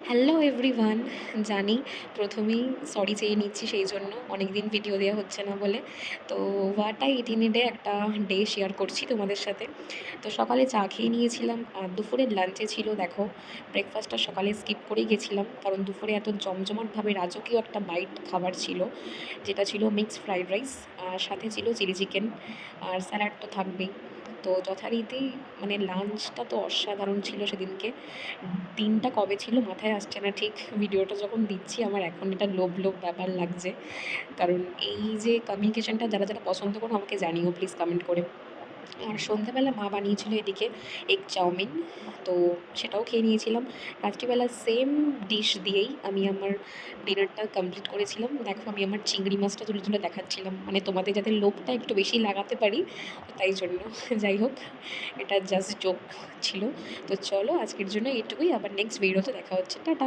Hello everyone. জানি প্রথমেই sorry চেয়ে নিচ্ছি সেই জন্য অনেক দিন ভিডিও দেওয়া হচ্ছে না বলে। তো what I it in a day একটা ডে শেয়ার করছি তোমাদের সাথে। তো সকালে চা খেয়ে নিয়েছিলাম আর দুপুরের লাঞ্চে ছিল দেখো ব্রেকফাস্টটা সকালে স্কিপ করেই গেছিলাম কারণ দুপুরে এত জমজমাটভাবে রাজকীয় একটা বাইট খাবার ছিল, যেটা ছিল মিক্সড ফ্রাইড রাইস আর সাথে ছিল চিলি চিকেন আর স্যালাড তো থাকবেই। তো যথারীতি মানে লাঞ্চটা তো অসাধারণ ছিল সেদিনকে। দিনটা কবে ছিল মাথায় আসছে না ঠিক, ভিডিওটা যখন দিচ্ছি আমার এখন এটা লোভ লোভ ব্যাপার লাগছে। কারণ এই যে কমিউনিকেশনটা যারা যারা পছন্দ করো আমাকে জানিও প্লিজ কমেন্ট করে। আর সন্ধ্যাবেলা মা বানিয়েছিল এদিকে এগ চাউমিন, তো সেটাও খেয়ে নিয়েছিলাম। রাত্রিবেলা সেম ডিশ দিয়েই আমি আমার ডিনারটা কমপ্লিট করেছিলাম। দেখো আমি আমার চিংড়ি মাছটা তুলে তুলে দেখাচ্ছিলাম, মানে তোমাদের যাতে লোভটা একটু বেশি লাগাতে পারি, তো তাই জন্য। যাই হোক, এটা জাস্ট জোক ছিল। তো চলো আজকের জন্য এইটুকুই, আবার নেক্সট ভিডিওতে দেখা হচ্ছে, টাটা।